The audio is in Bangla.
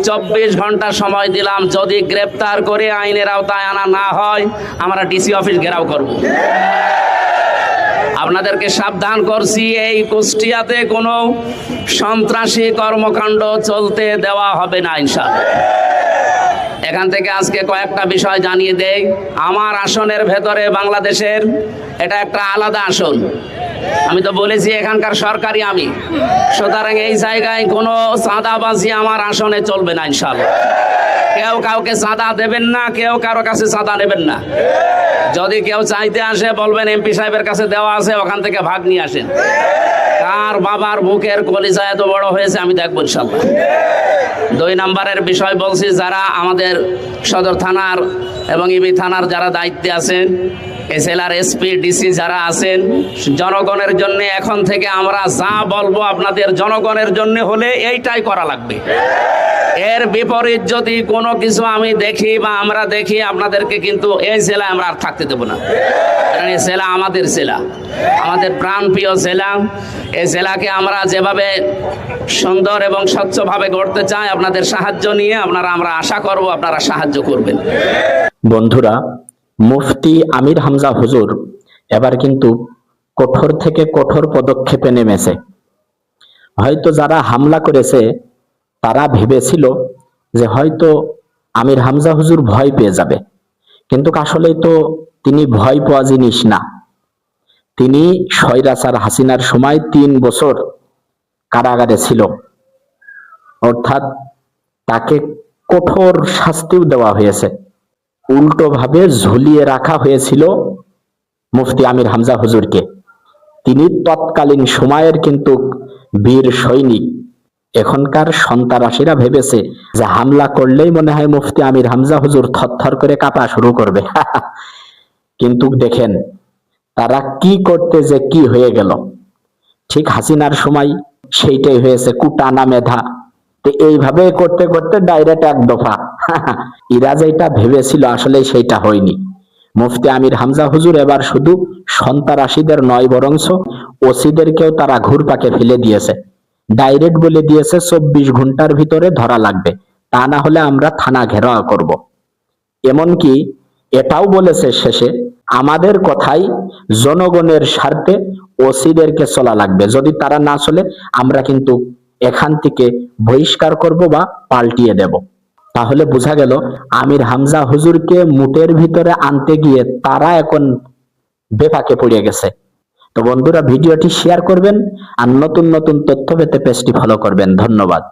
24 ঘন্টা সময় দিলাম, যদি গ্রেপ্তার করে আইনের আওতায় আনা না হয় আমরা ডিসি অফিস ঘেরাও করব। আপনাদেরকে সাবধান করছি, এই কুষ্টিয়াতে কোনো সন্ত্রাসী কর্মকাণ্ড চলতে দেওয়া হবে না ইনশাআল্লাহ। এখান থেকে আজকে কয়েকটা বিষয় জানিয়ে দেই। আমার আসনের ভেতরে বাংলাদেশের এটা একটা আলাদা আসন, আমি তো বলেছি এখানকার সরকারি আমি, সুতরাং এই জায়গায় কোনো চাঁদাবাজি আমার আসনে চলবে না ইনশাআল্লাহ। কেউ কাউকে চাঁদা দেবেন না, কেউ কারো কাছে চাঁদা নেবেন না। যদি কেউ চাইতে আসে বলবেন এমপি সাহেবের কাছে দেওয়া আছে, ওখান থেকে ভাগ নিয়ে আসেন। কার বাবার বুকের কলিজা এত বড় হয়েছে আমি দেখবো ইনশাআল্লাহ। 2 নম্বরের বিষয় বলছি, যারা আমাদের সদর থানার এবং ইবি থানার যারা দায়িত্বে আছেন, এসএলআর এসপি ডিসি যারা আছেন, জনগণের জন্য এখন থেকে আমরা যা বলবো আপনাদের জনগণের জন্য হলে এইটাই করা লাগবে। এর বিপরীত যদি কোনো কিছু আমি দেখি বা আমরা দেখি, আপনাদেরকে কিন্তু এই জেলায় আমরা আর থাকতে দেবো না। কারণ এই জেলা আমাদের জেলা, আমাদের প্রাণপ্রিয় জেলা। এই জেলাকে আমরা যেভাবে সুন্দর এবং স্বচ্ছভাবে গড়তে চাই, আপনাদের সাহায্য নিয়ে আমরা আশা করব আপনারা সাহায্য করবেন। বন্ধুরা, মুফতি আমির হামজা হুজুর এবার কিন্তু কঠোর থেকে কঠোর পদক্ষেপে নেমেছে। হয়তো যারা হামলা করেছে তারা ভেবেছিল যে হয়তো আমির হামজা হুজুর ভয় পেয়ে যাবে, কিন্তু আসলেই তো তিনি ভয় পাওয়া জিনিস না। তিনি স্বৈরাচার হাসিনার সময় 3 বছর কারাগারে ছিল, অর্থাৎ তাকে কঠোর শাস্তিও দেওয়া হয়েছে। উল্টো ভাবে ঝুলিয়ে রাখা হয়েছিল মুফতি আমির হামজা হুজুরকে। তিনি তৎকালীন সময়ের কিন্তু বীর সৈনিক। এখনকার সন্ত্রাসীরা ভেবেছে যে হামলা করলেই মনে হয় মুফতি আমির হামজা হুজুর থরথর করে কাঁপা শুরু করবে। কিন্তু দেখেন তারা কি করতে যে কি হয়ে গেল। ঠিক হাসিনার সময় সেইটাই হয়েছে, কুটানা মেধা। তো এইভাবে করতে করতে ডাইরেক্ট 1 দফা। এরা যেটা ভেবেছিল আসলে সেইটা হয়নি। মুফতি আমির হামজা হুজুর এবার শুধু সন্ত্রাসীদের নয়, বরংস ওসিদেরকেও তারা ঘুরপাকে ফেলে দিয়েছে। ডাইরেক্ট বলে দিয়েছে 24 ঘন্টার ভিতরে ধরা লাগবে, তা না হলে আমরা থানা ঘেরাও করব। এমনকি এটাও বলেছে শেষে, আমাদের কথাই জনগণের স্বার্থে ওসিদেরকে চলা লাগবে, যদি তারা না চলে আমরা কিন্তু এখান থেকে বহিষ্কার করব বা পাল্টিয়ে দেব। তাহলে বোঝা গেল আমির হামজা হুজুরকে মুটের ভিতরে আনতে গিয়ে তারা এখন বেপাকে পড়ে গেছে। তো বন্ধুরা, ভিডিওটি শেয়ার করবেন আর নতুন নতুন তথ্য পেতে পেজটি ফলো করবেন। ধন্যবাদ।